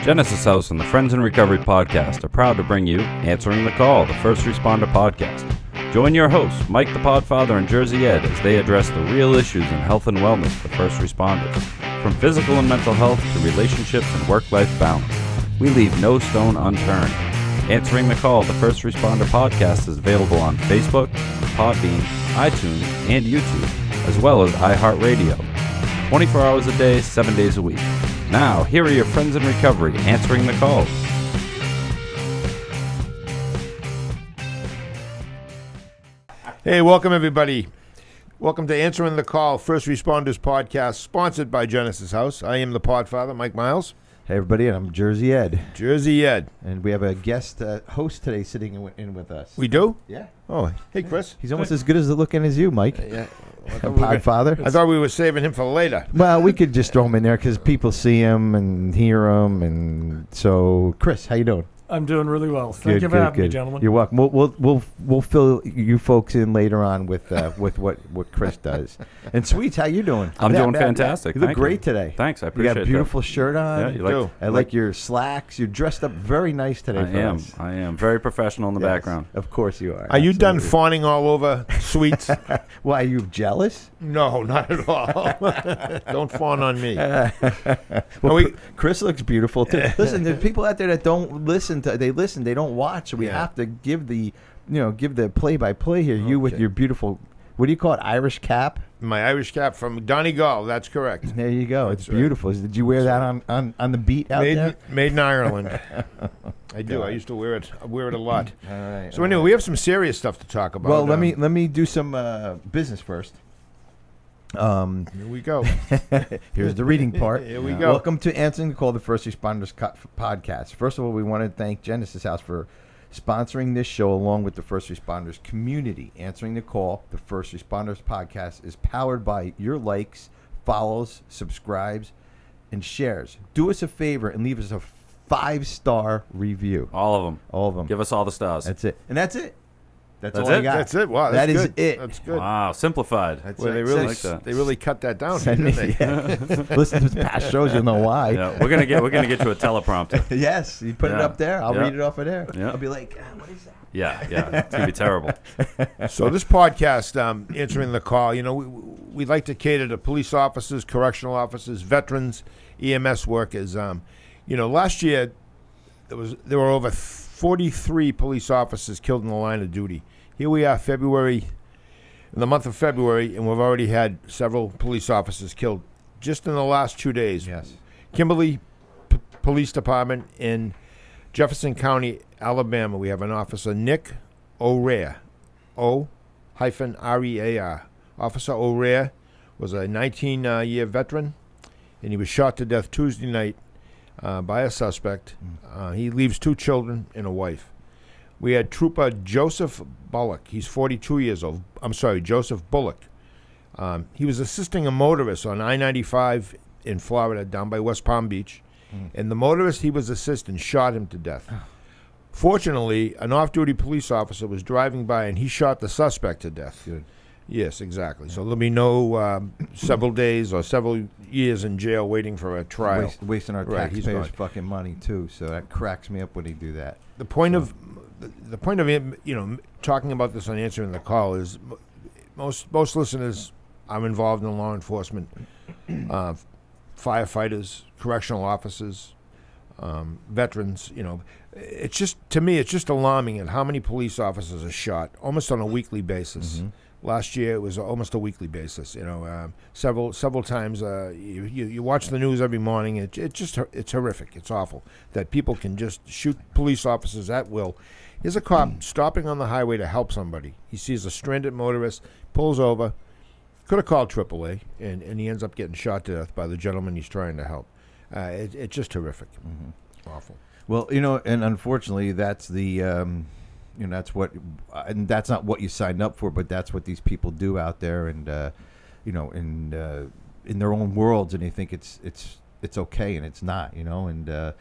Genesis House and the Friends in Recovery podcast are proud to bring you Answering the Call, the First Responder podcast. Join your hosts, Mike the Podfather and Jersey Ed, as they address the real issues in health and wellness for first responders. From physical and mental health to relationships and work-life balance, we leave no stone unturned. Answering the Call, the First Responder podcast is available on Facebook, Podbean, iTunes, and YouTube, as well as iHeartRadio. 24 hours a day, 7 days a week. Now, here are your friends in recovery answering the call. Hey, welcome everybody. Welcome to Answering the Call, First Responders podcast, sponsored by Genesis House. I am the Podfather, Mike Miles. Hey everybody, I'm Jersey Ed. Jersey Ed. And we have a guest host today sitting in with us. We do? Yeah. Oh, hey Chris. He's almost as good as looking as you, Mike. Yeah. Podfather. I thought we were saving him for later. Well, we could just throw him in there because people see him and hear him, and so Chris, how you doing? I'm doing really well. Thank you for having me, gentlemen. You're welcome. We'll fill you folks in later on with what Chris does. And Sweets, how you doing? I'm doing fantastic. You look Thank great today. Thanks, I appreciate it. You got a beautiful shirt on. Yeah, you like, I like your slacks. You're dressed up very nice today. I am very professional in the background. Of course you are. Are you done fawning all over Sweets? Why, are you jealous? No, not at all. Don't fawn on me. Chris looks beautiful too. Listen, there's people out there that don't listen. They don't watch. So we have to give the play-by-play here. You with your beautiful, what do you call it, Irish cap? My Irish cap from Donegal. That's correct. There you go. It's beautiful. Did you wear that on the beat out there? Made in Ireland. I do. I used to wear it. I wear it a lot. All right. So anyway, we have some serious stuff to talk about. Well, let me do some business first. Here we go. Here's the reading part. Here we go. Welcome to Answering the Call, the First Responders podcast. First of all, we want to thank Genesis House for sponsoring this show along with the First Responders community. Answering the Call, the First Responders podcast is powered by your likes, follows, subscribes, and shares. Do us a favor and leave us a 5-star review. All of them. All of them. Give us all the stars. That's it. And that's it. That's all it? I got. That's it. Wow, that that's is good. it. That's good. Wow, simplified. That's Well, it. they really cut that down. Send me, Didn't they? Listen to past shows, you'll know why. Yeah, we're gonna get you a teleprompter. Yes, you put it up there. I'll read it off of there. Yeah. I'll be like, what is that? Yeah, it's gonna be terrible. So this podcast, Answering the Call, we like to cater to police officers, correctional officers, veterans, EMS workers. Last year there were over 43 police officers killed in the line of duty. Here we are, in the month of February, and we've already had several police officers killed just in the last 2 days. Yes. Kimberly Police Department in Jefferson County, Alabama. We have an officer, Nick O'Rear, O-R-E-A-R. Officer O'Rear was a 19-year veteran, and he was shot to death Tuesday night by a suspect. He leaves 2 children and a wife. We had Trooper Joseph Bullock. He's 42 years old. I'm sorry, Joseph Bullock. He was assisting a motorist on I-95 in Florida down by West Palm Beach. And the motorist he was assisting shot him to death. Fortunately, an off-duty police officer was driving by and he shot the suspect to death. Good. Yes, exactly. So there'll be no several days or several years in jail waiting for a trial. Wasting our Right, he's taxpayers' gone. fucking money too. So that cracks me up when they do that. The point of talking about this on Answering the Call is most listeners are involved in law enforcement, firefighters, correctional officers, veterans. It's just, to me, it's just alarming at how many police officers are shot almost on a weekly basis. Mm-hmm. Last year it was almost a weekly basis. Several times. You watch the news every morning. It's horrific. It's awful that people can just shoot police officers at will. Here's a cop stopping on the highway to help somebody. He sees a stranded motorist, pulls over, could have called AAA, and he ends up getting shot to death by the gentleman he's trying to help. It's just horrific. Mm-hmm. Awful. Well, and unfortunately, that's the, that's what, and that's not what you signed up for, but that's what these people do out there, and in their own worlds, and they think it's okay, and it's not, and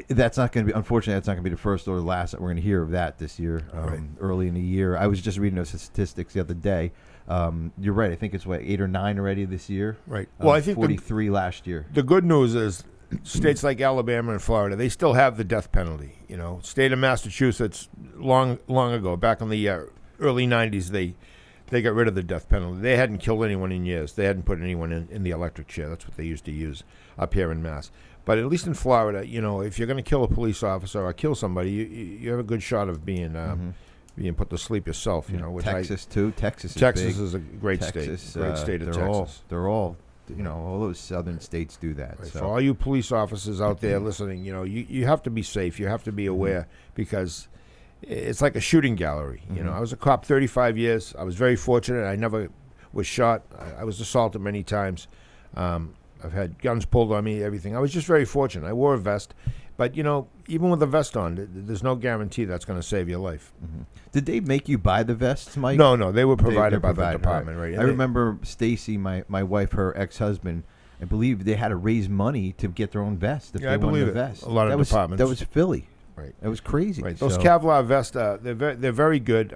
that's not going to be, unfortunately, that's not going to be the first or the last that we're going to hear of that this year. Right. Early in the year, I was just reading those statistics the other day. You're right. I think it's 8 or 9 already this year. Right. Well, I think 43 last year. The good news is states like Alabama and Florida, they still have the death penalty. You know, state of Massachusetts, long ago, back in the early 90s, they got rid of the death penalty. They hadn't killed anyone in years. They hadn't put anyone in the electric chair. That's what they used to use up here in Mass. But at least in Florida, you know, if you're going to kill a police officer or kill somebody, you have a good shot of being put to sleep yourself. You know, Texas too. Texas is a great state. Great state of Texas. They're all, you know, all those southern states do that. Right. So. For all you police officers out there listening, you know, you have to be safe. You have to be aware because it's like a shooting gallery. You know, I was a cop 35 years. I was very fortunate. I never was shot. I was assaulted many times. I've had guns pulled on me, everything. I was just very fortunate. I wore a vest. But, you know, even with a vest on, there's no guarantee that's going to save your life. Did they make you buy the vests, Mike? No. They were provided by the department. Right. I remember Stacy, my wife, her ex-husband, I believe they had to raise money to get their own vest if they wanted a vest. A lot of departments. That was Philly. Right. That was crazy. Right. Those Kevlar vests, they're very good.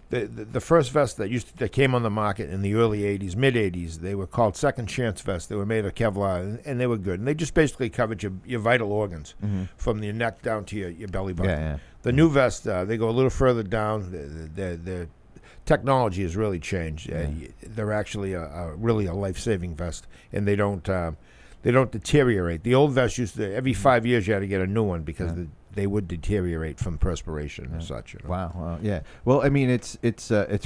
The first vest that came on the market in the early 80s, mid 80s, they were called second chance vests. They were made of Kevlar, and they were good. And they just basically covered your vital organs from your neck down to your belly button. Yeah. The new vests, they go a little further down. The technology has really changed. They're actually really a life-saving vest, and they don't deteriorate. The old vest every 5 years you had to get a new one because they would deteriorate from perspiration and such. You know? Wow. Yeah. Well, I mean, it's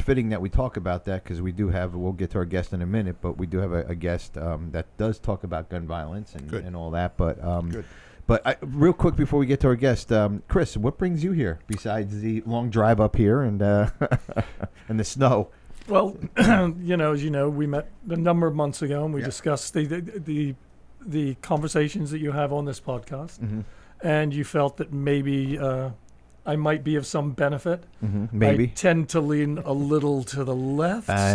fitting that we talk about that because we'll get to our guest in a minute, but we do have a guest that does talk about gun violence and all that. But Good. But real quick before we get to our guest, Chris, what brings you here besides the long drive up here and and the snow? Well, as you know, we met a number of months ago and we discussed the conversations that you have on this podcast. And you felt that maybe I might be of some benefit. Maybe. I tend to lean a little to the left. I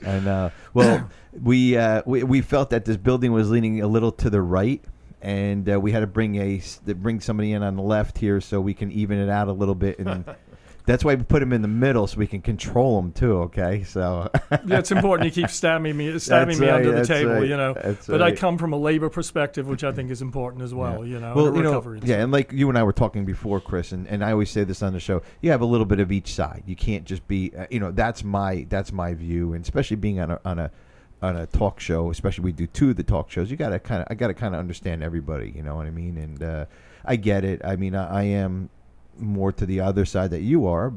know. Well, we felt that this building was leaning a little to the right, and we had to bring somebody in on the left here so we can even it out a little bit. And that's why we put him in the middle so we can control him too. Okay, so yeah, it's important you keep stabbing me under the table, you know. But I come from a labor perspective, which I think is important as well, you know. Well, and like you and I were talking before, Chris, and I always say this on the show: you have a little bit of each side. You can't just be, that's my view, and especially being on a talk show, especially we do two of the talk shows. I got to kind of understand everybody. You know what I mean? And I get it. I mean, I am more to the other side that you're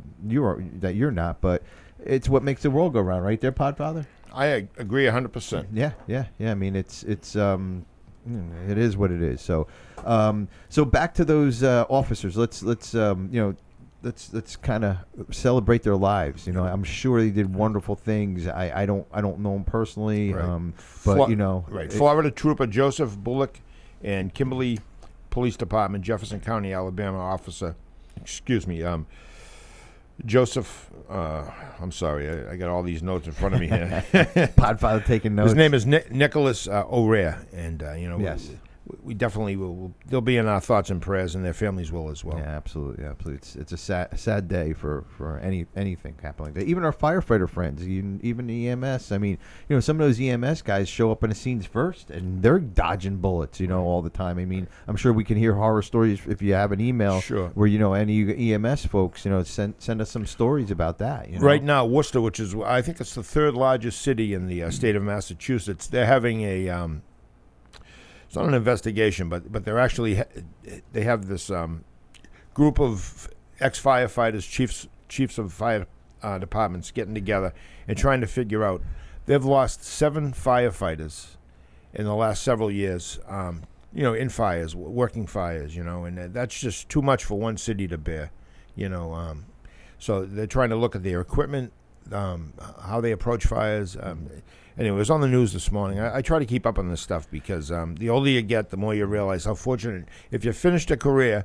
not, but it's what makes the world go round, right there, Podfather? I agree 100%. Yeah. I mean, it's it is what it is. So back to those officers. Let's kind of celebrate their lives. You know, I'm sure they did wonderful things. I don't know them personally, right. But right. Florida Trooper Joseph Bullock and Kimberly Police Department, Jefferson County, Alabama officer. Excuse me, Joseph. I'm sorry, I got all these notes in front of me here. Podfather taking notes. His name is Nicholas O'Rear, and yes. We definitely will. They'll be in our thoughts and prayers, and their families will as well. Yeah, absolutely. It's a sad day for anything happening like that. Even our firefighter friends, even EMS. I mean, some of those EMS guys show up in the scenes first, and they're dodging bullets, all the time. I mean, I'm sure we can hear horror stories if you have an email. Sure. Where any EMS folks, send us some stories about that. Right now, Worcester, which is I think it's the third largest city in the state of Massachusetts, they're having a. It's not an investigation, but they're actually they have this group of ex-firefighters, chiefs of fire departments getting together and trying to figure out. They've lost 7 firefighters in the last several years, in fires, working fires, and that's just too much for one city to bear, So they're trying to look at their equipment, how they approach fires. Anyway, it was on the news this morning. I try to keep up on this stuff because the older you get, the more you realize how fortunate. If you finished a career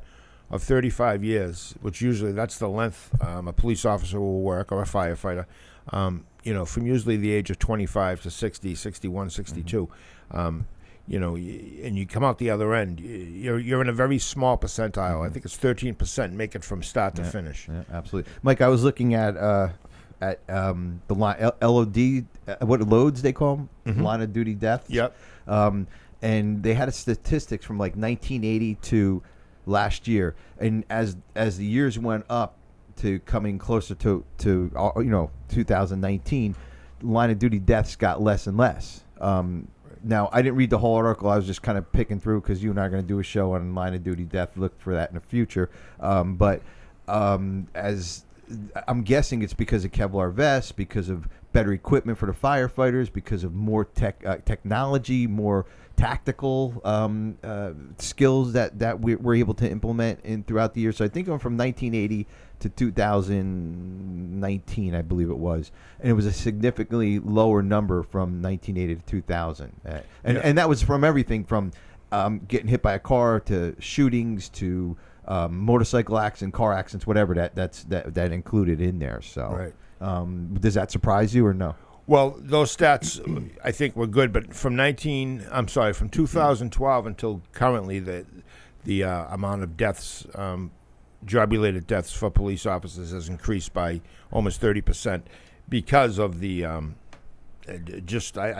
of 35 years, which usually that's the length a police officer will work or a firefighter, from usually the age of 25 to 60, 61, 62, and you come out the other end, you're in a very small percentile. I think it's 13% make it from start to finish. Yeah, absolutely. Mike, I was looking at at the line LOD, what loads they call them, line of duty deaths. Yep. And they had statistics from like 1980 to last year, and as the years went up to coming closer to 2019, line of duty deaths got less and less. Now, I didn't read the whole article. I was just kind of picking through because you and I are going to do a show on line of duty death. Look for that in the future. But as I'm guessing it's because of Kevlar vests, because of better equipment for the firefighters, because of more technology, more tactical skills that we're able to implement throughout the year. So I think I'm from 1980 to 2019, I believe it was, and it was a significantly lower number from 1980 to 2000, and that was from everything from getting hit by a car to shootings to motorcycle accidents, car accidents, whatever that included in there. So, does that surprise you or no? Well, those stats I think were good, but from 2012 until currently, the amount of deaths, job-related deaths for police officers has increased by almost 30% because of the I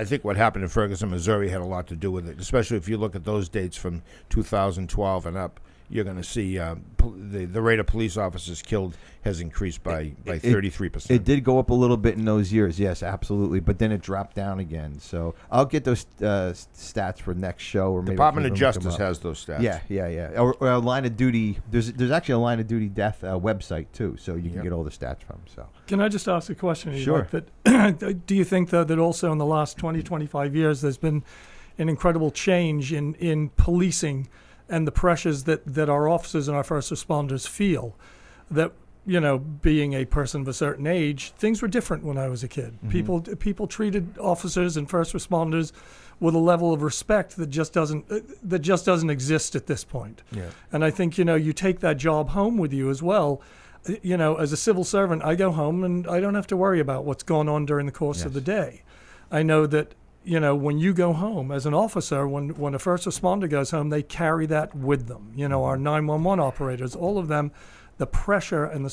think what happened in Ferguson, Missouri had a lot to do with it, especially if you look at those dates from 2012 and up. You're going to see the rate of police officers killed has increased by 33%. It did go up a little bit in those years, yes, absolutely, but then it dropped down again. So I'll get those stats for next show. Or maybe Department of Justice has those stats. Yeah. Or a line of duty. There's actually a line of duty death website too, so you can get all the stats from. So can I just ask a question? Sure. Do you think though that also in the last 25 years there's been an incredible change in policing and the pressures that our officers and our first responders feel? That, being a person of a certain age, things were different when I was a kid. Mm-hmm. People treated officers and first responders with a level of respect that just doesn't exist at this point. Yeah. And I think you take that job home with you as well. As a civil servant, I go home and I don't have to worry about what's gone on during the course of the day. I know that when you go home as an officer, when a first responder goes home, they carry that with them. Our 911 operators, all of them, the pressure and the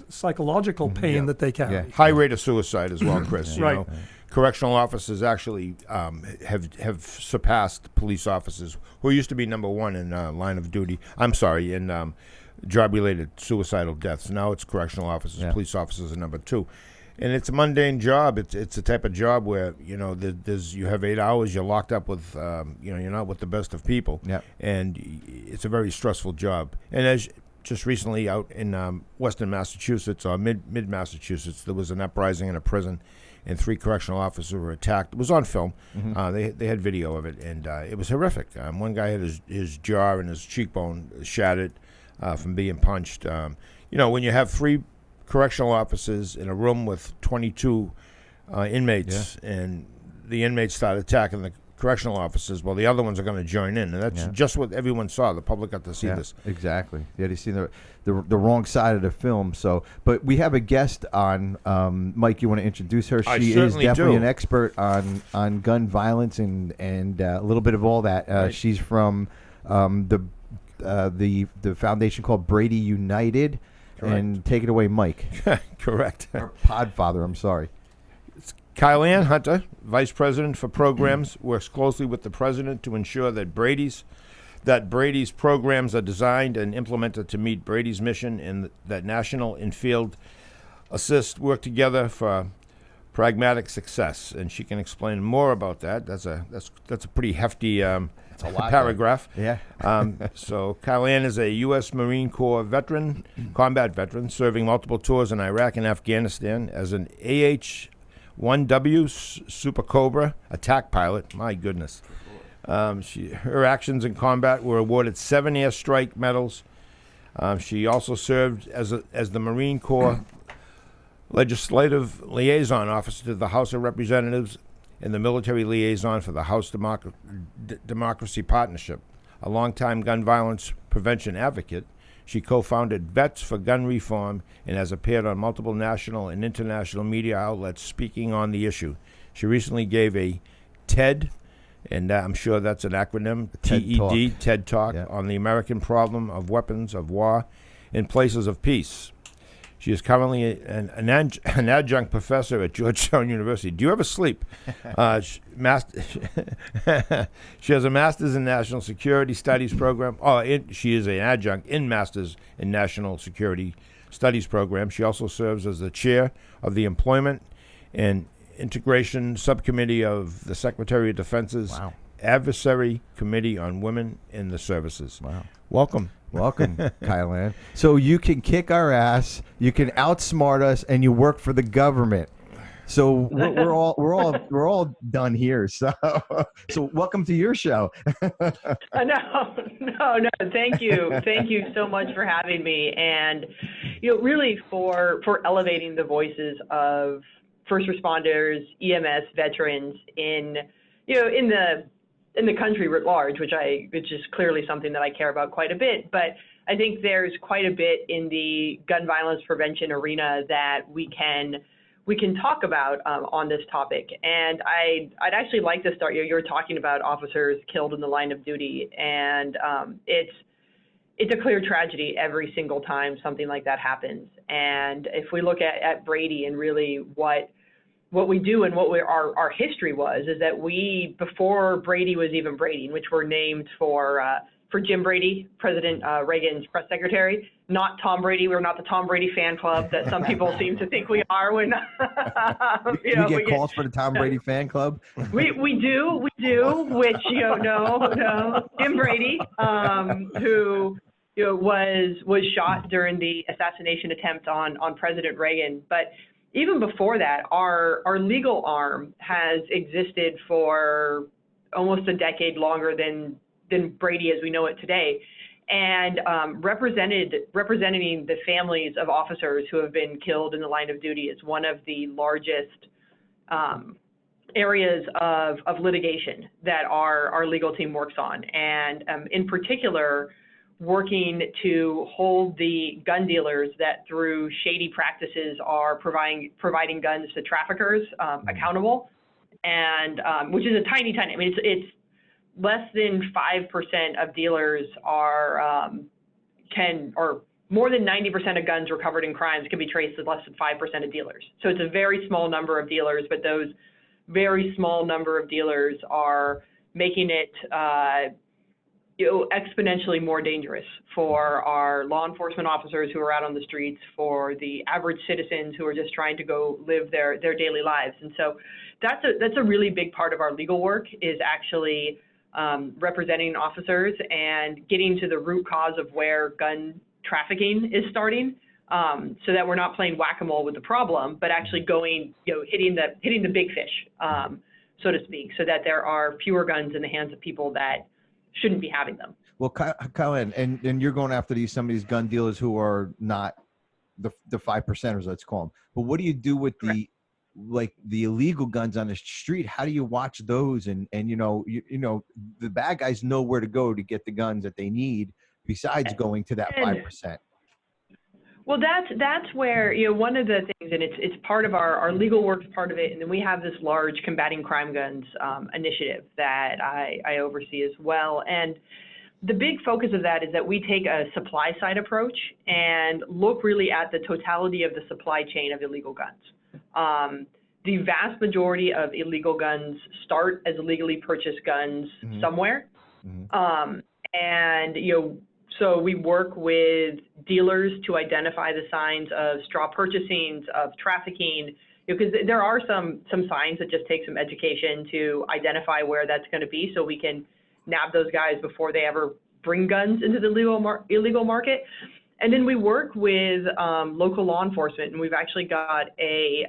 psychological pain that they carry. Yeah. High rate of suicide as well, Chris. Right. Correctional officers actually have surpassed police officers who used to be number one in line of duty. I'm sorry, in job-related suicidal deaths. Now it's correctional officers. Yeah. Police officers are number two. And it's a mundane job. It's a type of job where you have 8 hours. You're locked up with you're not with the best of people. Yep. And it's a very stressful job. And as just recently out in Western Massachusetts or mid Massachusetts, there was an uprising in a prison, and 3 correctional officers were attacked. It was on film. Mm-hmm. They had video of it, and it was horrific. One guy had his jaw and his cheekbone shattered from being punched. When you have 3 correctional officers in a room with 22 inmates, and the inmates start attacking the correctional officers, well, the other ones are going to join in, and that's just what everyone saw. The public got to see this. Exactly. Yeah, they see the wrong side of the film. So, but we have a guest on. Mike, you want to introduce her? She is definitely an expert on gun violence and a little bit of all that. Right. She's from the foundation called Brady United. Correct. And take it away, Mike. Correct. Or Podfather, I'm sorry. It's Kyleanne Hunter, Vice President for Programs, works closely with the President to ensure that Brady's programs are designed and implemented to meet Brady's mission, and that national and field assist work together for pragmatic success. And she can explain more about that. That's a pretty hefty a lot paragraph. Yeah. So Kyleanne is a U.S. Marine Corps veteran, combat veteran, serving multiple tours in Iraq and Afghanistan as an AH-1W Super Cobra attack pilot. My goodness. Her actions in combat were awarded 7 airstrike medals. She also served as the Marine Corps Legislative Liaison Officer to the House of Representatives and the Military Liaison for the House Democracy Partnership. A longtime gun violence prevention advocate, she co-founded Vets for Gun Reform and has appeared on multiple national and international media outlets speaking on the issue. She recently gave a TED, and I'm sure that's an acronym, TED, TED Talk, on the American problem of weapons of war in places of peace. She is currently an adjunct professor at Georgetown University. Do you ever sleep? She has a master's in national security studies program. She is an adjunct in master's in national security studies program. She also serves as the chair of the Employment and Integration Subcommittee of the Secretary of Defense's Advisory Committee on Women in the Services. Wow. Welcome, Kyleanne. So you can kick our ass, you can outsmart us, and you work for the government. So we're all done here. So welcome to your show. No. Thank you so much for having me, and really for elevating the voices of first responders, EMS veterans in the country writ large, which is clearly something that I care about quite a bit. But I think there's quite a bit in the gun violence prevention arena that we can talk about on this topic. And I'd actually like to start. You're talking about officers killed in the line of duty, and it's a clear tragedy every single time something like that happens. And if we look at Brady and really what we do and what our history was, is that we, before Brady was even Brady, which were named for Jim Brady, President Reagan's press secretary, not Tom Brady. We're not the Tom Brady fan club that some people seem to think we are. When we get calls for the Tom Brady fan club. We do. Which no, Jim Brady, who was shot during the assassination attempt on President Reagan. But even before that, our legal arm has existed for almost a decade longer than Brady as we know it today, and representing the families of officers who have been killed in the line of duty is one of the largest areas of litigation that our legal team works on, and in particular, working to hold the gun dealers that through shady practices are providing guns to traffickers accountable, and which is a tiny. I mean, it's less than 5% of dealers or more than 90% of guns recovered in crimes can be traced to less than 5% of dealers. So it's a very small number of dealers, but those very small number of dealers are making it exponentially more dangerous for our law enforcement officers who are out on the streets, for the average citizens who are just trying to go live their daily lives. And so that's a really big part of our legal work, is actually representing officers and getting to the root cause of where gun trafficking is starting, so that we're not playing whack-a-mole with the problem, but actually going, hitting the big fish, so to speak, so that there are fewer guns in the hands of people that shouldn't be having them. Well, Kyleanne, and you're going after some of these gun dealers who are not the 5%ers, let's call them. But what do you do with the illegal guns on the street? How do you watch those? And the bad guys know where to go to get the guns that they need, besides going to that 5%. Well, that's where, one of the things, and it's part of our legal work's part of it, and then we have this large combating crime guns initiative that I oversee as well. And the big focus of that is that we take a supply side approach and look really at the totality of the supply chain of illegal guns. The vast majority of illegal guns start as illegally purchased guns somewhere. So we work with dealers to identify the signs of straw purchasing, of trafficking, because there are some signs that just take some education to identify where that's going to be, so we can nab those guys before they ever bring guns into the illegal market. And then we work with local law enforcement, and we've actually got a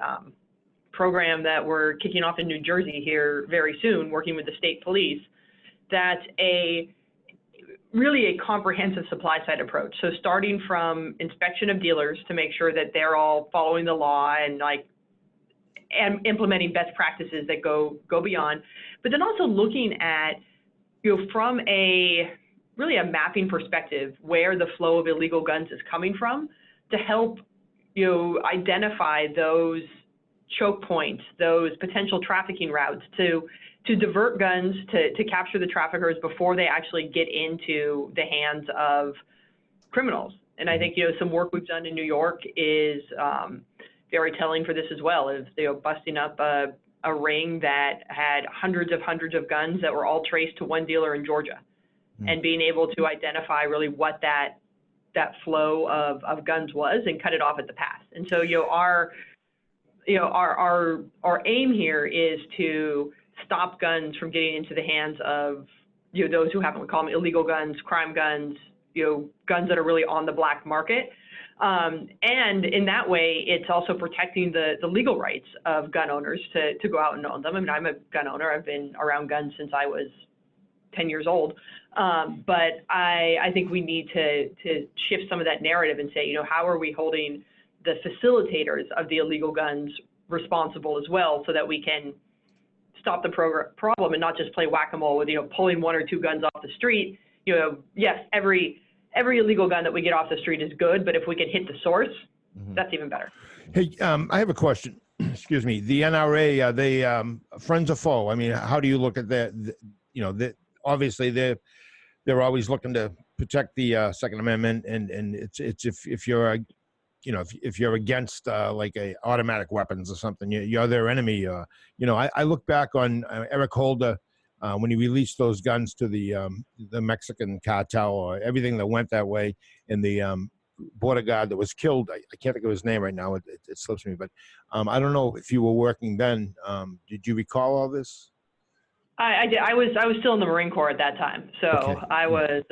program that we're kicking off in New Jersey here very soon, working with the state police. That's really a comprehensive supply side approach. So starting from inspection of dealers to make sure that they're all following the law and implementing best practices that go beyond, but then also looking at, from a mapping perspective, where the flow of illegal guns is coming from, to help identify those choke points, those potential trafficking routes, to divert guns, to capture the traffickers before they actually get into the hands of criminals. And I think, some work we've done in New York is very telling for this as well, is, busting up a ring that had hundreds of guns that were all traced to one dealer in Georgia, and being able to identify really what that flow of guns was and cut it off at the pass. And so, our aim here is to stop guns from getting into the hands of, those who haven't, we call them illegal guns, crime guns, guns that are really on the black market. And in that way, it's also protecting the legal rights of gun owners to go out and own them. I mean, I'm a gun owner. I've been around guns since I was 10 years old. But I think we need to shift some of that narrative and say, how are we holding the facilitators of the illegal guns responsible as well, so that we can stop the problem and not just play whack-a-mole with, pulling one or two guns off the street. Yes, every illegal gun that we get off the street is good, but if we can hit the source, that's even better. Hey, I have a question. Excuse me. The NRA, are they friends or foe? I mean, how do you look at that? Obviously they're always looking to protect the Second Amendment, and it's if you're if you're against like a automatic weapons or something, you're their enemy. I look back on Eric Holder when he released those guns to the Mexican cartel, or everything that went that way, and the border guard that was killed. I can't think of his name right now. It slips me, but I don't know if you were working then. Did you recall all this? I did. I was still in the Marine Corps at that time, so okay. I was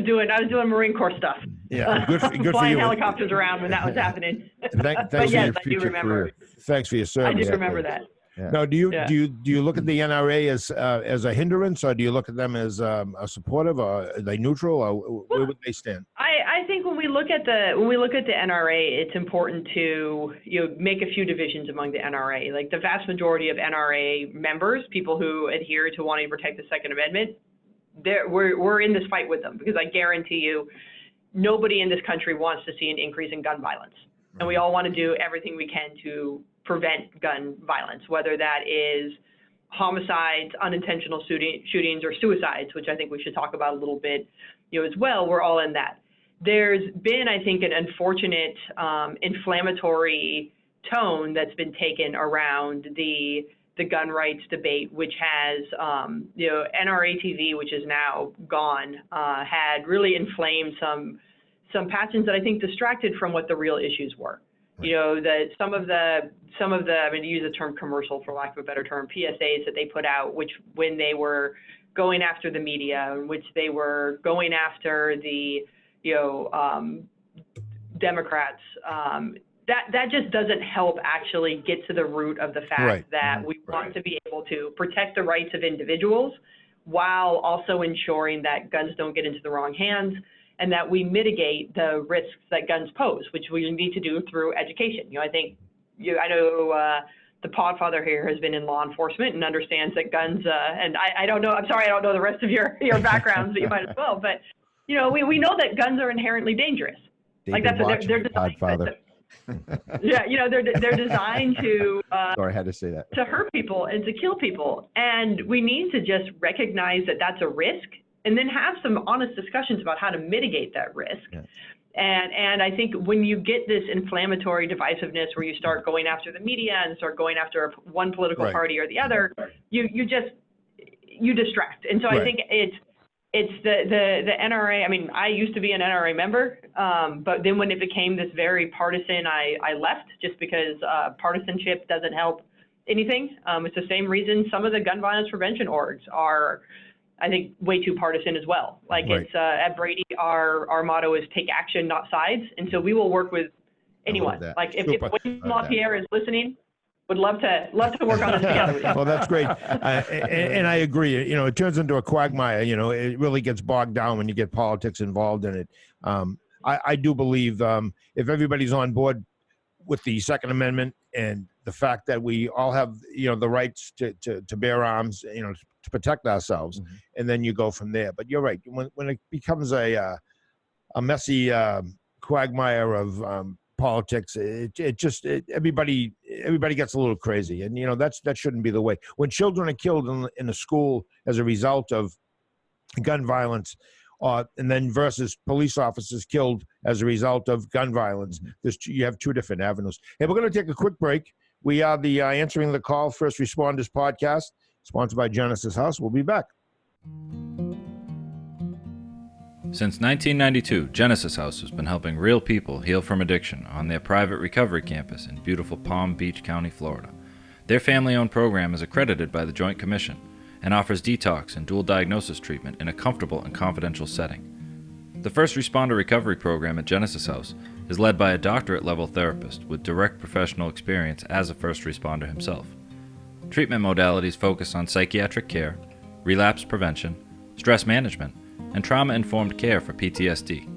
doing Marine Corps stuff. Yeah, good for flying you. Helicopters around when that was happening. Thanks but yes, for I do remember. Career. Thanks for your service. I do remember that. Yeah. Now, do you look at the NRA as a hindrance, or do you look at them as a supportive, or are they neutral, or where would they stand? I think when we look at the NRA, it's important to make a few divisions among the NRA. Like the vast majority of NRA members, people who adhere to wanting to protect the Second Amendment, we're in this fight with them, because I guarantee you, nobody in this country wants to see an increase in gun violence, and we all want to do everything we can to prevent gun violence, whether that is homicides, unintentional shootings, or suicides, which I think we should talk about a little bit, as well. We're all in that. There's been, I think, an unfortunate inflammatory tone that's been taken around the gun rights debate, which has, NRA TV, which is now gone, had really inflamed some passions that I think distracted from what the real issues were. That some of the I'm going to use the term commercial for lack of a better term, PSAs that they put out, which when they were going after the media, in which they were going after the Democrats, that just doesn't help actually get to the root of the fact that we want to be able to protect the rights of individuals while also ensuring that guns don't get into the wrong hands, and that we mitigate the risks that guns pose, which we need to do through education. I think, I know the Podfather here has been in law enforcement and understands that guns, and I don't know, I'm sorry, I don't know the rest of your backgrounds, but you might as well. But, we know that guns are inherently dangerous. Like that's what they're designed. Podfather. They're designed to sorry, I had to say that, to hurt people and to kill people. And we need to just recognize that that's a risk, and then have some honest discussions about how to mitigate that risk. Yeah. And I think when you get this inflammatory divisiveness where you start going after the media and start going after one political party or the other, you distract. And so I think it's the NRA. I mean, I used to be an NRA member, but then when it became this very partisan, I left, just because partisanship doesn't help anything. It's the same reason some of the gun violence prevention orgs are, I think, way too partisan as well. Like it's at Brady, our motto is take action, not sides. And so we will work with anyone. Like if Wayne LaPierre is listening, would love to work on this together with you. Well, that's great. And I agree. It turns into a quagmire. It really gets bogged down when you get politics involved in it. I do believe if everybody's on board with the Second Amendment and the fact that we all have, the rights to bear arms, to protect ourselves, and then you go from there. But you're right. When it becomes a messy quagmire of politics, everybody gets a little crazy, and that shouldn't be the way. When children are killed in a school as a result of gun violence, and then versus police officers killed as a result of gun violence. You have two different avenues. Hey, we're going to take a quick break. We are the Answering the Call First Responders podcast, sponsored by Genesis House. We'll be back. Since 1992, Genesis House has been helping real people heal from addiction on their private recovery campus in beautiful Palm Beach County, Florida. Their family-owned program is accredited by the Joint Commission and offers detox and dual diagnosis treatment in a comfortable and confidential setting. The First Responder Recovery Program at Genesis House is led by a doctorate-level therapist with direct professional experience as a first responder himself. Treatment modalities focus on psychiatric care, relapse prevention, stress management, and trauma-informed care for PTSD.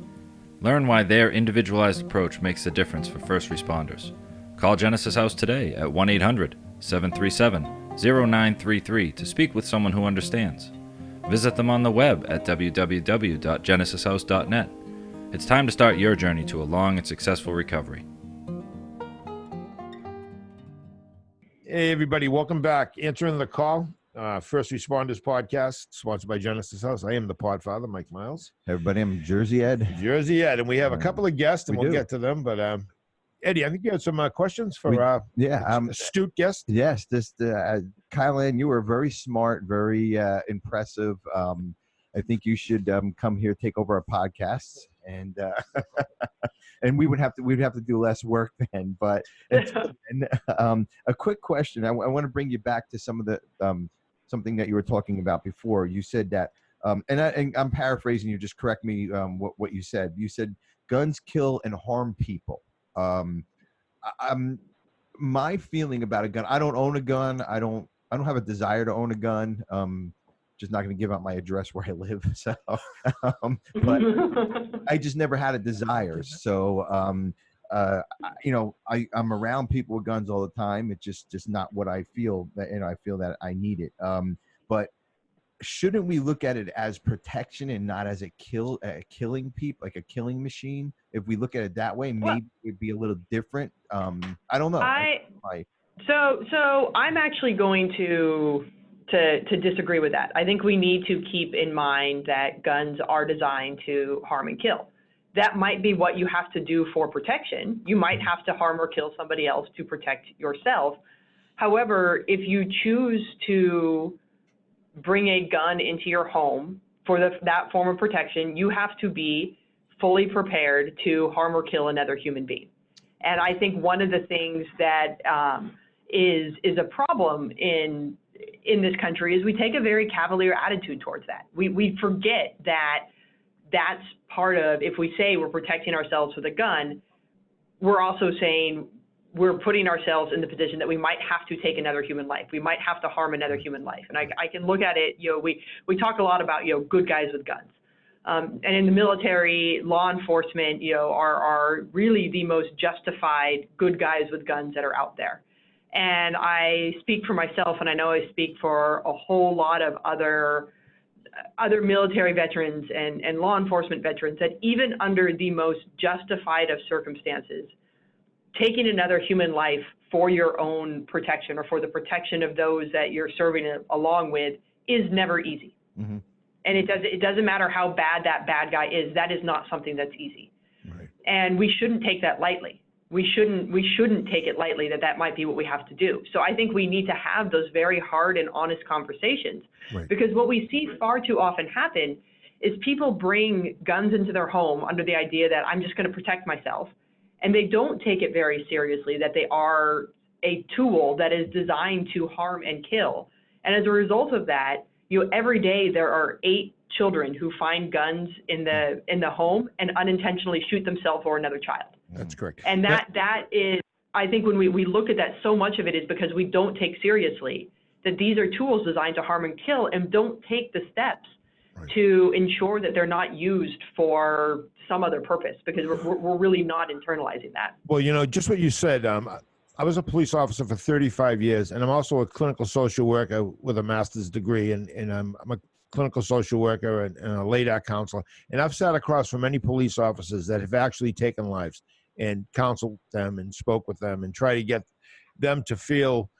Learn why their individualized approach makes a difference for first responders. Call Genesis House today at 1-800-737-0933 to speak with someone who understands. Visit them on the web at www.genesishouse.net. It's time to start your journey to a long and successful recovery. Hey, everybody. Welcome back. Answering the Call, First Responders podcast, sponsored by Genesis House. I am the Podfather, Mike Miles. Everybody, I'm Jersey Ed. Jersey Ed. And we have a couple of guests, and we'll get to them. But Eddie, I think you had some questions for astute guest. Yes, Kyleanne, you were very smart, very impressive. I think you should come here, take over our podcasts, and and we'd have to do less work then. But a quick question. I want to bring you back to some of the something that you were talking about before. You said that, and I'm paraphrasing you. Just correct me what you said. You said guns kill and harm people. My feeling about a gun, I don't own a gun. I don't have a desire to own a gun. Just not going to give out my address where I live. So, but I just never had a desire. So, I'm around people with guns all the time. It's just not what I feel that, I feel that I need it. But shouldn't we look at it as protection and not as a killing people, like a killing machine? If we look at it that way, maybe it'd be a little different. I don't know. So I'm actually going to disagree with that. I think we need to keep in mind that guns are designed to harm and kill. That might be what you have to do for protection. You might have to harm or kill somebody else to protect yourself. However, if you choose to bring a gun into your home for that form of protection, you have to be fully prepared to harm or kill another human being. And I think one of the things that is a problem in this country is we take a very cavalier attitude towards that. We forget that that's part of, if we say we're protecting ourselves with a gun, we're also saying we're putting ourselves in the position that we might have to take another human life. We might have to harm another human life. And I can look at it, we talk a lot about, good guys with guns. And in the military, law enforcement, are really the most justified good guys with guns that are out there. And I speak for myself, and I know I speak for a whole lot of other military veterans and law enforcement veterans, that even under the most justified of circumstances, taking another human life for your own protection or for the protection of those that you're serving along with is never easy. Mm-hmm. And it doesn't matter how bad that bad guy is. That is not something that's easy. Right. And we shouldn't take that lightly. We shouldn't take it lightly that might be what we have to do. So I think we need to have those very hard and honest conversations, right. Because what we see far too often happen is people bring guns into their home under the idea that I'm just going to protect myself. And they don't take it very seriously that they are a tool that is designed to harm and kill. And as a result of that, every day there are 8 children who find guns in the home and unintentionally shoot themselves or another child. That's correct. And that is, I think when we look at that, so much of it is because we don't take seriously that these are tools designed to harm and kill, and don't take the steps right. to ensure that they're not used for some other purpose, because we're really not internalizing that. Well, just what you said, I was a police officer for 35 years, and I'm also a clinical social worker with a master's degree, and I'm a clinical social worker and a LADAC counselor. And I've sat across from many police officers that have actually taken lives and counseled them and spoke with them and try to get them to feel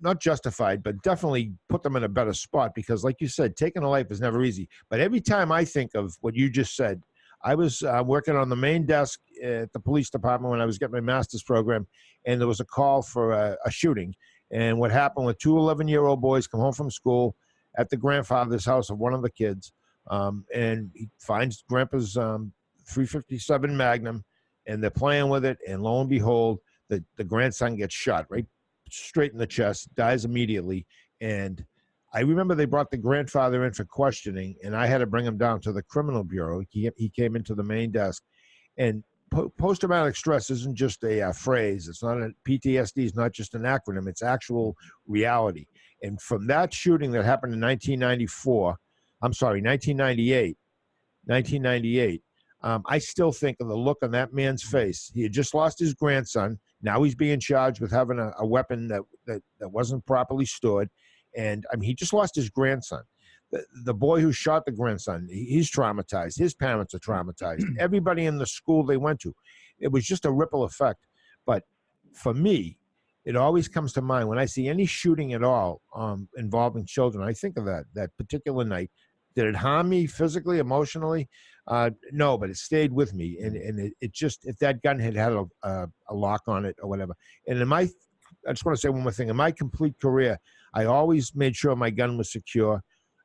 not justified, but definitely put them in a better spot because, like you said, taking a life is never easy. But every time I think of what you just said, I was working on the main desk at the police department when I was getting my master's program, and there was a call for a shooting. And what happened with two 11-year-old boys come home from school at the grandfather's house of one of the kids, and he finds Grandpa's 357 Magnum, and they're playing with it, and lo and behold, the grandson gets shot right straight in the chest, dies immediately. And I remember they brought the grandfather in for questioning, and I had to bring him down to the criminal bureau. He came into the main desk, and post-traumatic stress isn't just a phrase. It's not PTSD is not just an acronym. It's actual reality. And from that shooting that happened in 1998, I still think of the look on that man's face. He had just lost his grandson. Now he's being charged with having a weapon that wasn't properly stored. And I mean, he just lost his grandson. The boy who shot the grandson, he's traumatized. His parents are traumatized. Everybody in the school they went to. It was just a ripple effect. But for me, it always comes to mind when I see any shooting at all involving children. I think of that particular night. Did it harm me physically, emotionally? No, but it stayed with me. And it just, if that gun had a lock on it or whatever. And I just want to say one more thing. In my complete career, I always made sure my gun was secure,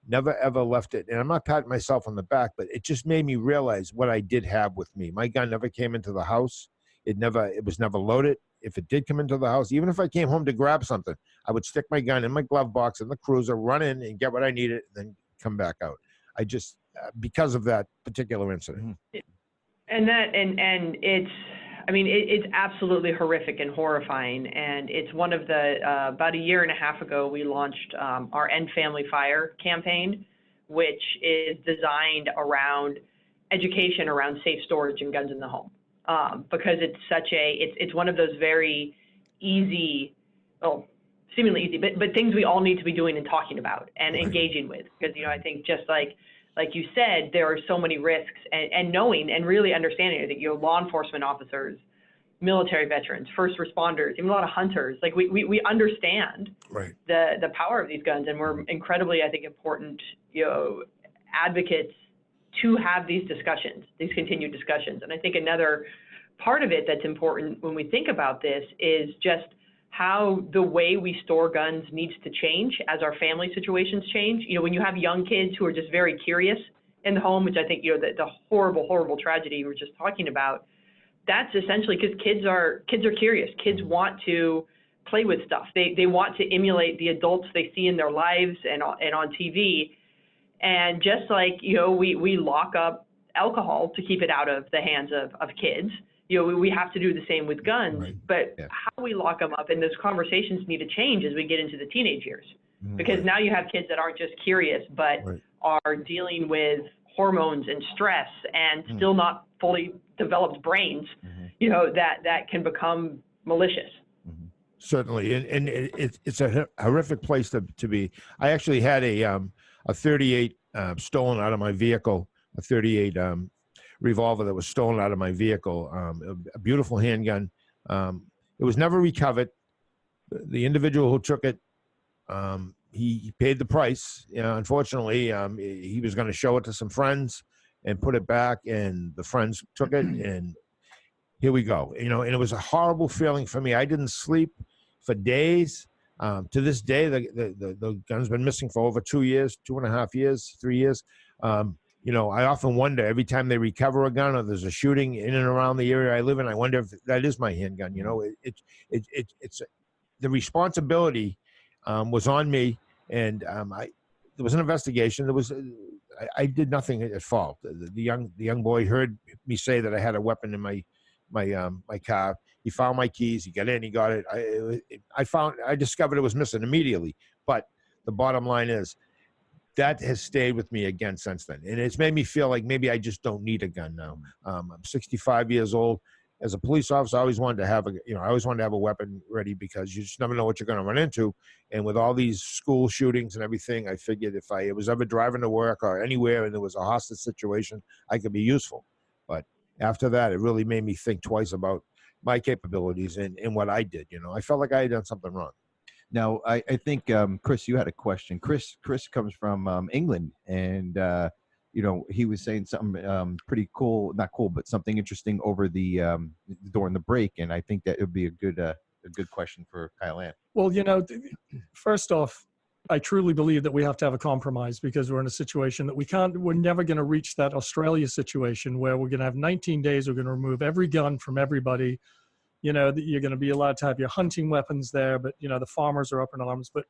never ever left it. And I'm not patting myself on the back, but it just made me realize what I did have with me. My gun never came into the house. It was never loaded. If it did come into the house, even if I came home to grab something, I would stick my gun in my glove box in the cruiser, run in and get what I needed, and then come back out. I just, because of that particular incident. And it's absolutely horrific and horrifying. And it's one of the, about a year and a half ago, we launched our End Family Fire campaign, which is designed around education around safe storage and guns in the home. Because it's one of those very easy, seemingly easy, but things we all need to be doing and talking about and engaging with. Because, I think just like you said, there are so many risks and knowing and really understanding that, law enforcement officers, military veterans, first responders, even a lot of hunters, like we understand the power of these guns, and we're incredibly, I think, important, advocates to have these discussions, these continued discussions. And I think another part of it that's important when we think about this is just how the way we store guns needs to change as our family situations change. When you have young kids who are just very curious in the home, which I think, the horrible, horrible tragedy we were just talking about, that's essentially because kids are curious. Kids want to play with stuff. They want to emulate the adults they see in their lives and on TV. And just like, we lock up alcohol to keep it out of the hands of kids, we have to do the same with guns. But how we lock them up, and those conversations need to change as we get into the teenage years. Because now you have kids that aren't just curious, but are dealing with hormones and stress and still not fully developed brains, that can become malicious. Certainly. And it's a horrific place to be. I actually had a 38 stolen out of my vehicle, a 38 revolver that was stolen out of my vehicle, a beautiful handgun. It was never recovered. The individual who took it, he paid the price. Unfortunately, he was going to show it to some friends and put it back, and the friends took it, and here we go. And it was a horrible feeling for me. I didn't sleep for days. To this day, the gun's been missing for over 2 years, 2.5 years, 3 years. I often wonder every time they recover a gun or there's a shooting in and around the area I live in, I wonder if that is my handgun. It's the responsibility was on me, and there was an investigation. I did nothing at fault. The young boy heard me say that I had a weapon in my car. He found my keys. He got in. He got it. I discovered it was missing immediately. But the bottom line is that has stayed with me again since then, and it's made me feel like maybe I just don't need a gun now. I'm 65 years old. As a police officer, I always wanted to have a weapon ready because you just never know what you're going to run into. And with all these school shootings and everything, I figured if I was ever driving to work or anywhere and there was a hostage situation, I could be useful. But after that, it really made me think twice about my capabilities and what I did. I felt like I had done something wrong. Now, I think, Chris, you had a question. Chris comes from England, and he was saying something pretty cool, not cool, but something interesting over the during the break, and I think that it would be a good question for Kyleanne. Well, first off, I truly believe that we have to have a compromise because we're in a situation that we're never going to reach that Australia situation where we're going to have 19 days, we're going to remove every gun from everybody. You're going to be allowed to have your hunting weapons there, but, the farmers are up in arms. But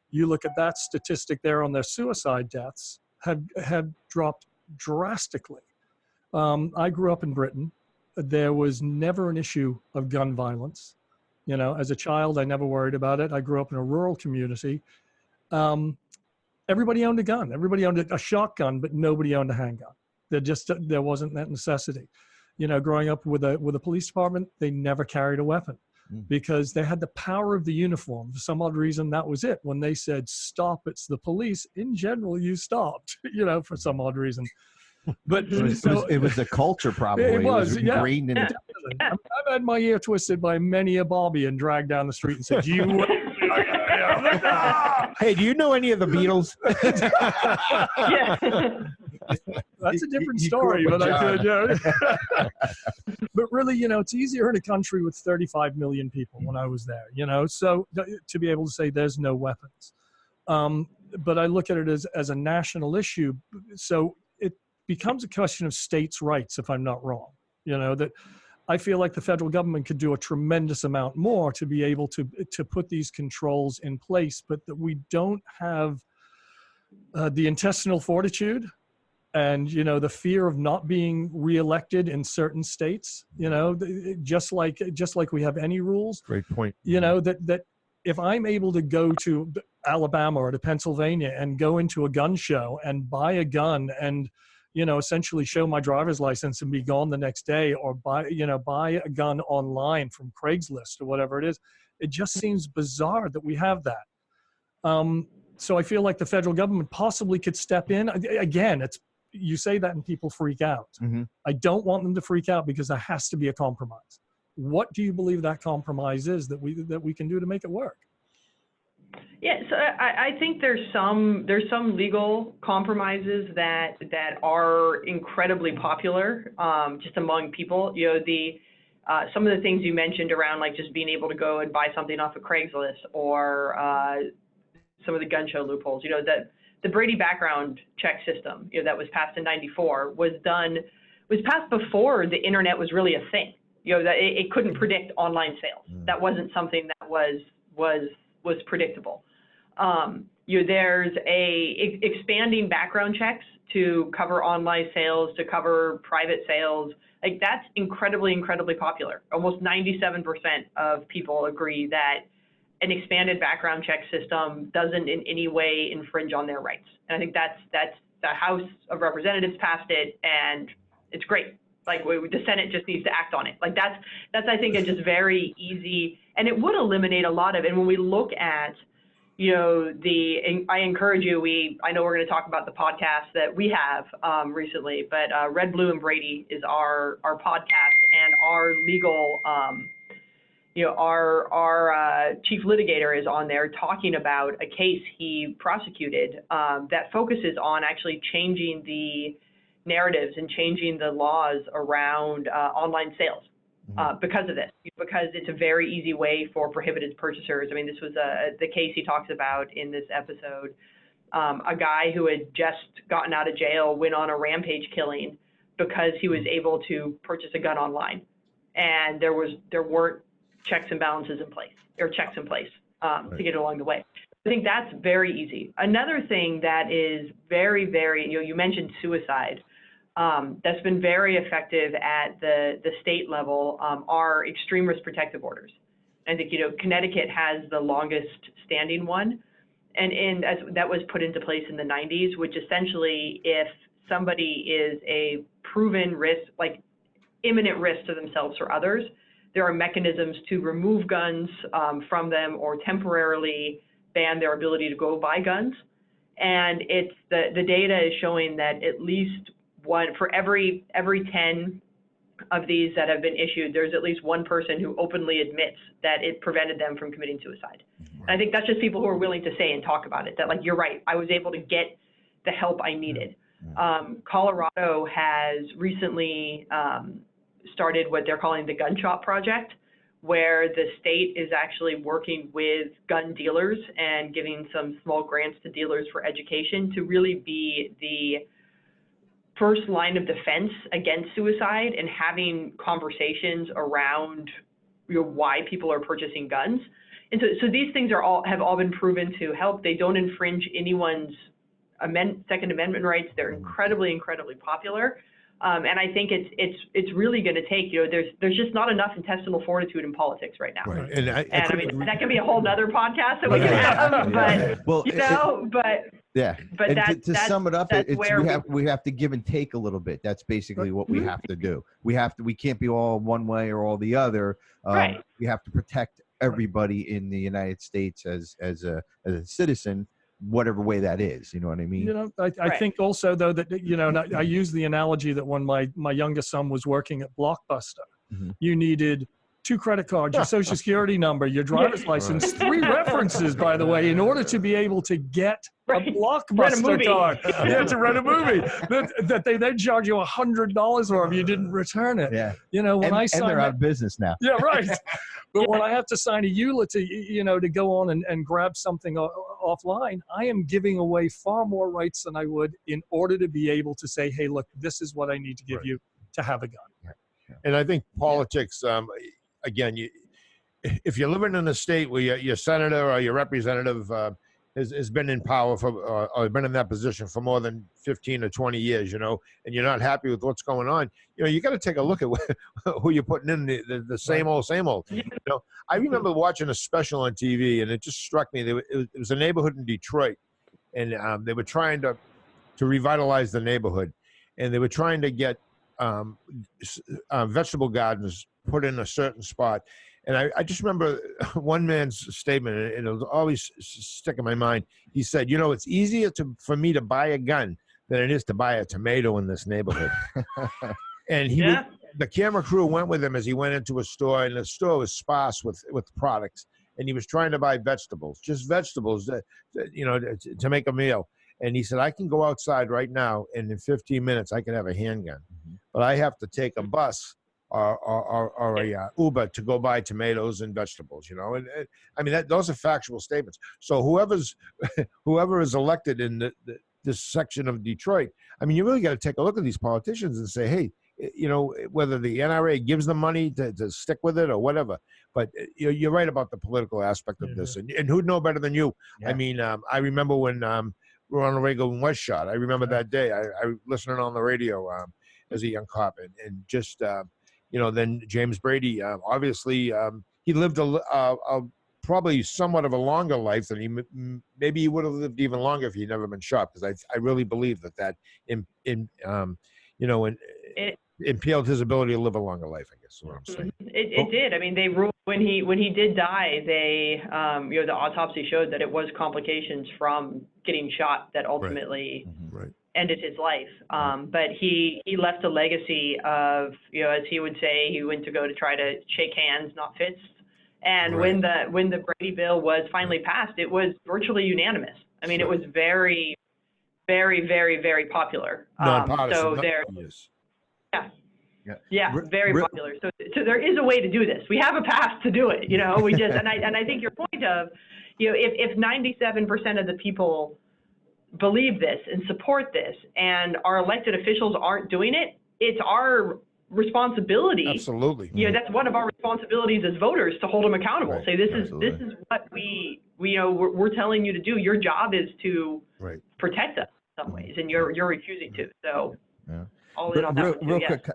you look at that statistic there on their suicide deaths have dropped drastically. I grew up in Britain. There was never an issue of gun violence. As a child, I never worried about it. I grew up in a rural community. Everybody owned a gun. Everybody owned a shotgun, but nobody owned a handgun. There wasn't that necessity. Growing up with a police department, they never carried a weapon because they had the power of the uniform. For some odd reason, that was it. When they said, stop, it's the police, in general, you stopped, for some odd reason. But it was a culture probably. It was ingrained in it. I've had my ear twisted by many a Bobby and dragged down the street and said, Hey, do you know any of the Beatles? That's a different story, but I could. But really, it's easier in a country with 35 million people when I was there, so to be able to say there's no weapons. But I look at it as a national issue. So it becomes a question of states' rights, if I'm not wrong, that I feel like the federal government could do a tremendous amount more to be able to put these controls in place, but that we don't have the intestinal fortitude and, the fear of not being reelected in certain states, just like we have any rules. Great point. That if I'm able to go to Alabama or to Pennsylvania and go into a gun show and buy a gun and, essentially show my driver's license and be gone the next day, or buy a gun online from Craigslist or whatever it is. It just seems bizarre that we have that. So I feel like the federal government possibly could step in. Again, you say that and people freak out. Mm-hmm. I don't want them to freak out because there has to be a compromise. What do you believe that compromise is that we can do to make it work? Yeah, so I think there's some legal compromises that are incredibly popular just among people. Some of the things you mentioned around like just being able to go and buy something off of Craigslist or some of the gun show loopholes. That the Brady background check system that was passed in '94 was passed before the internet was really a thing. That it couldn't predict online sales. That wasn't something that was predictable. There's expanding background checks to cover online sales, to cover private sales. Like that's incredibly, incredibly popular. Almost 97% of people agree that an expanded background check system doesn't in any way infringe on their rights. And I think that's the House of Representatives passed it, and it's great. Like the Senate just needs to act on it. Like that's I think a just very easy, and it would eliminate a lot of. And when we look at, I encourage you. I know we're going to talk about the podcast that we have recently, but Red, Blue, and Brady is our podcast, and our legal, our chief litigator is on there talking about a case he prosecuted that focuses on actually changing the narratives and changing the laws around online sales because of this, because it's a very easy way for prohibited purchasers. I mean, this was the case he talks about in this episode. A guy who had just gotten out of jail went on a rampage killing because he was able to purchase a gun online, and there weren't checks and balances in place, or checks in place to get along the way. I think that's very easy. Another thing that is very, very, you mentioned suicide. That's been very effective at the state level are extreme risk protective orders. I think, Connecticut has the longest standing one. And as that was put into place in the 90s, which essentially if somebody is a proven risk, like imminent risk to themselves or others, there are mechanisms to remove guns from them or temporarily ban their ability to go buy guns. And the data is showing that at least one for every 10 of these that have been issued, there's at least one person who openly admits that it prevented them from committing suicide. And I think that's just people who are willing to say and talk about it, that like, you're right, I was able to get the help I needed. Colorado has recently started what they're calling the Gun Shop Project, where the state is actually working with gun dealers and giving some small grants to dealers for education to really be the first line of defense against suicide and having conversations around why people are purchasing guns. And so these things have all been proven to help. They don't infringe anyone's Second Amendment rights. They're incredibly, incredibly popular. And I think it's really going to take, there's just not enough intestinal fortitude in politics right now. Right. And I mean, that can be a whole nother podcast that we can have, but, Well, yeah. But and to sum it up, that's where we have to give and take a little bit. That's basically what we have to do. We can't be all one way or all the other. Right. We have to protect everybody in the United States as a citizen, whatever way that is. You know what I mean? I think also though that, and I use the analogy that when my youngest son was working at Blockbuster, you needed 2 credit cards, your social security number, your driver's license, 3 references, by the way, in order to be able to get a Blockbuster card. Yeah, to rent a movie. That they then charge you $100 for if you didn't return it. Yeah. When I signed they're out of business now. Yeah, right. But when I have to sign a EULA to go on and grab something offline, I am giving away far more rights than I would in order to be able to say, hey, look, this is what I need to give you to have a gun. Yeah. And I think politics, again, if you're living in a state where your senator or your representative has been in power or been in that position for more than 15 or 20 years, and you're not happy with what's going on, you got to take a look at who you're putting in the same old. I remember watching a special on TV, and it just struck me. It was a neighborhood in Detroit, and they were trying to revitalize the neighborhood, and they were trying to get vegetable gardens put in a certain spot. And I just remember one man's statement, and it'll always stick in my mind. He said, it's easier for me to buy a gun than it is to buy a tomato in this neighborhood. And the camera crew went with him as he went into a store, and the store was sparse with products. And he was trying to buy vegetables, just vegetables, to make a meal. And he said, I can go outside right now, and in 15 minutes, I can have a handgun. But I have to take a bus or a Uber to go buy tomatoes and vegetables, and I mean, those are factual statements. So whoever is elected in this section of Detroit, I mean, you really got to take a look at these politicians and say, hey, whether the NRA gives them money to stick with it or whatever, but you're right about the political aspect of this, and who'd know better than you? Yeah. I mean, I remember when Ronald Reagan was shot. I remember that day. I listening on the radio as a young cop, and just then James Brady, obviously, he lived a probably somewhat of a longer life than maybe he would have lived even longer if he'd never been shot. Because I really believe that impaled his ability to live a longer life, I guess is what I'm saying. It did. I mean, they ruled when he did die, they the autopsy showed that it was complications from getting shot that ultimately ended his life. But he left a legacy of, as he would say, he went to go to try to shake hands, not fists. And when the Brady bill was finally passed, it was virtually unanimous. I mean, it was very, very, very, very popular. Nonpartisan. Very popular. So there is a way to do this. We have a path to do it. We just and I think your point of, if 97% of the people believe this and support this, and our elected officials aren't doing it, it's our responsibility. Absolutely. That's one of our responsibilities as voters, to hold them accountable. Say this is what we're telling you to do. Your job is to protect us in some ways, and you're refusing to. So all in on that real quick,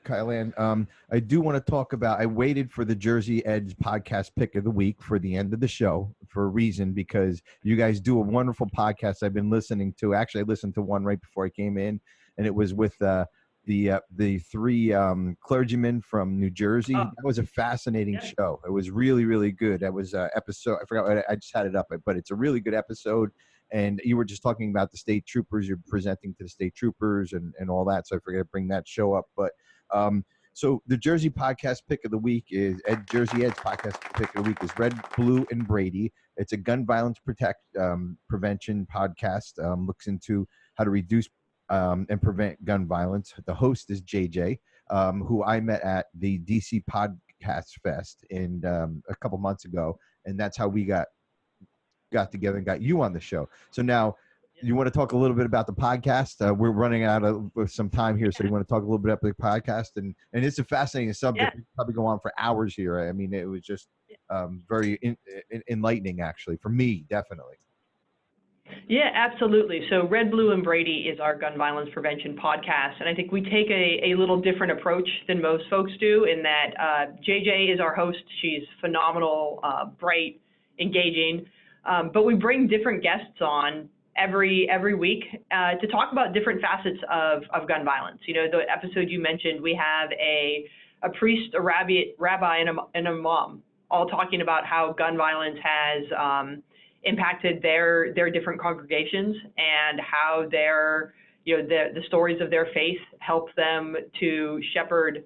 Kyleanne, I do want to talk about, I waited for the Jersey Edge podcast pick of the week for the end of the show for a reason, because you guys do a wonderful podcast I've been listening to. Actually, I listened to one right before I came in, and it was with the 3 clergymen from New Jersey. That was a fascinating show. It was really, really good. That was episode, I forgot, I just had it up, but it's a really good episode. And you were just talking about the state troopers, you're presenting to the state troopers and all that. So I forgot to bring that show up. But So the Jersey podcast pick of the week is Jersey Ed's podcast pick of the week is Red, Blue, and Brady. It's a gun violence prevention podcast. Looks into how to reduce and prevent gun violence. The host is JJ, who I met at the DC Podcast Fest in a couple months ago, and that's how we got together and got you on the show. So now, you want to talk a little bit about the podcast? We're running out of some time here, so you want to talk a little bit about the podcast? And it's a fascinating subject. We probably go on for hours here. I mean, it was just very enlightening, actually, for me, definitely. Yeah, absolutely. So Red, Blue, and Brady is our gun violence prevention podcast. And I think we take a little different approach than most folks do in that JJ is our host. She's phenomenal, bright, engaging. But we bring different guests on every week to talk about different facets of gun violence. You know, the episode you mentioned, we have a priest, a rabbi, and a imam all talking about how gun violence has impacted their different congregations and how the stories of their faith help them to shepherd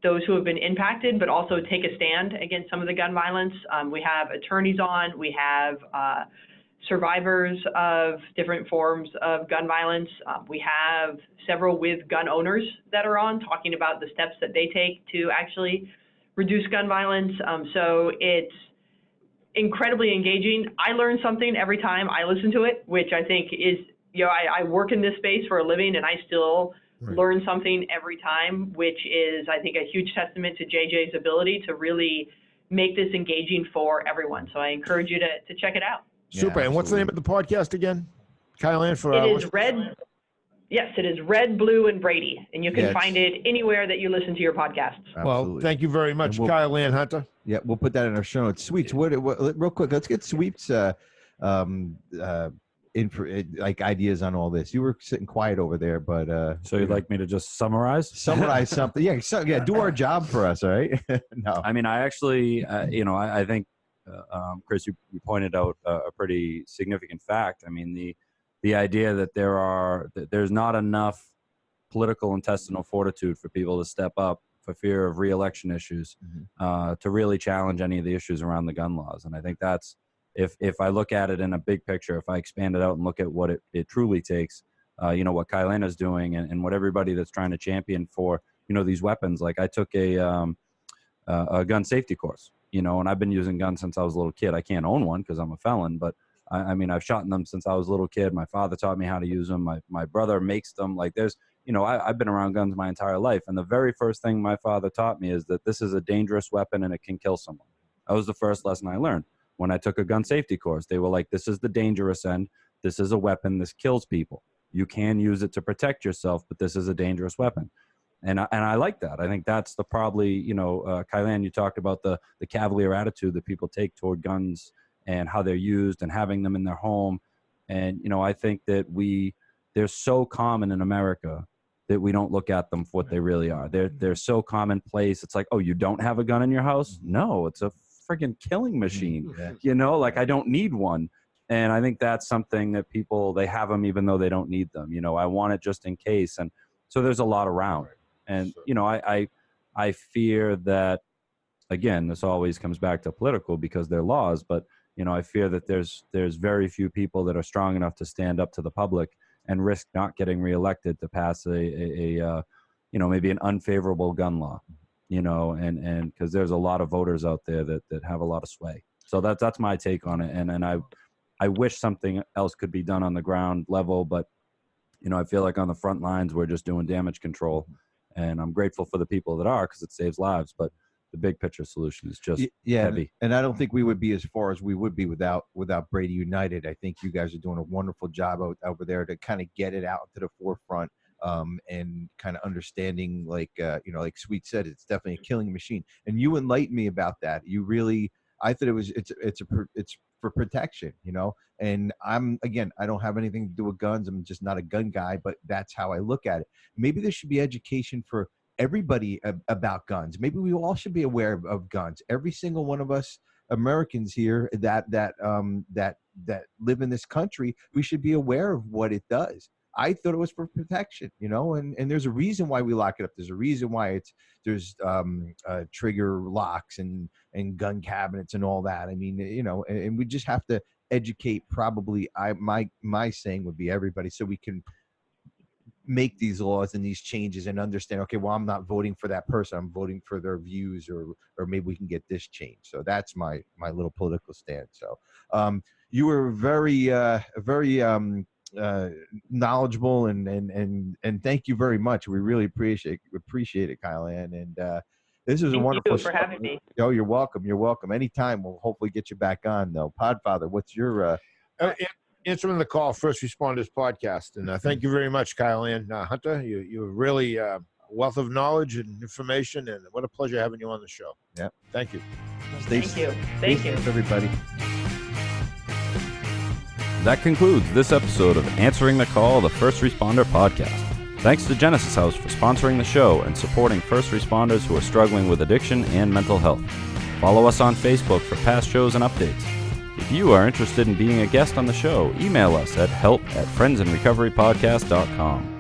those who have been impacted, but also take a stand against some of the gun violence. We have attorneys on, we have survivors of different forms of gun violence. We have several with gun owners that are on talking about the steps that they take to actually reduce gun violence. So it's incredibly engaging. I learn something every time I listen to it, which I think is, I work in this space for a living and I still learn something every time, which is, I think, a huge testament to JJ's ability to really make this engaging for everyone. So I encourage you to check it out. Super. And what's the name of the podcast again? Kyleanne, for It is Red. Yes, it is Red, Blue, and Brady, and you can find it anywhere that you listen to your podcasts. Well, thank you very much, Kyleanne Hunter. Yeah, we'll put that in our show notes. Sweets, what real quick, let's get Sweets like ideas on all this. You were sitting quiet over there, but so you'd like me to just summarize something? Yeah, do our job for us, all right? No, I mean, I actually, I think, Chris, you pointed out a pretty significant fact. I mean, the idea that there's not enough political intestinal fortitude for people to step up for fear of re-election issues, to really challenge any of the issues around the gun laws. And I think that's, if I look at it in a big picture, if I expand it out and look at what it truly takes, what Kyleanne is doing and what everybody that's trying to champion for, these weapons. Like I took a gun safety course, and I've been using guns since I was a little kid. I can't own one because I'm a felon, but I mean, I've shot them since I was a little kid. My father taught me how to use them. My brother makes them. Like I've been around guns my entire life. And the very first thing my father taught me is that this is a dangerous weapon and it can kill someone. That was the first lesson I learned. When I took a gun safety course, they were like, this is the dangerous end. This is a weapon. This kills people. You can use it to protect yourself, but this is a dangerous weapon. And I like that. I think that's Kyleanne, you talked about the cavalier attitude that people take toward guns and how they're used and having them in their home. And, I think that they're so common in America that we don't look at them for what they really are. They're so commonplace. It's like, oh, you don't have a gun in your house? No, it's a freaking killing machine. I don't need one. And I think that's something that people, they have them even though they don't need them. I want it just in case. And so there's a lot around. And, I fear that, again, this always comes back to political because they're laws, but I fear that there's very few people that are strong enough to stand up to the public and risk not getting reelected to pass maybe an unfavorable gun law, and because there's a lot of voters out there that have a lot of sway. So that's my take on it. And I wish something else could be done on the ground level, but I feel like on the front lines, we're just doing damage control, and I'm grateful for the people that are, because it saves lives, but the big picture solution is just heavy. And I don't think we would be as far as we would be without Brady United. I think you guys are doing a wonderful job over there to kind of get it out to the forefront, and kind of understanding, like Sweet said, it's definitely a killing machine. And you enlightened me about that. I thought it's for protection, and I don't have anything to do with guns. I'm just not a gun guy, but that's how I look at it. Maybe there should be education for everybody about guns. Maybe we all should be aware of guns. Every single one of us Americans here that live in this country, we should be aware of what it does. I thought it was for protection, and there's a reason why we lock it up. There's a reason why there's trigger locks and gun cabinets and all that. I mean, and we just have to educate probably my saying would be everybody, so we can make these laws and these changes and understand, okay, well, I'm not voting for that person, I'm voting for their views, or maybe we can get this changed. So that's my little political stand. So you were very knowledgeable, and thank you very much. We really appreciate it, Kyleanne. And this is a wonderful Thank you for having me. Oh, you're welcome. Anytime. We'll hopefully get you back on, though. Podfather, what's your Answering the Call First Responders podcast, and thank you very much, Kyleanne Hunter. You're really a wealth of knowledge and information, and what a pleasure having you on the show. Yeah, thank you. Thank you, everybody. That concludes this episode of Answering the Call, the First Responder Podcast. Thanks to Genesis House for sponsoring the show and supporting first responders who are struggling with addiction and mental health. Follow us on Facebook for past shows and updates. If you are interested in being a guest on the show, email us at help@friendsandrecoverypodcast.com.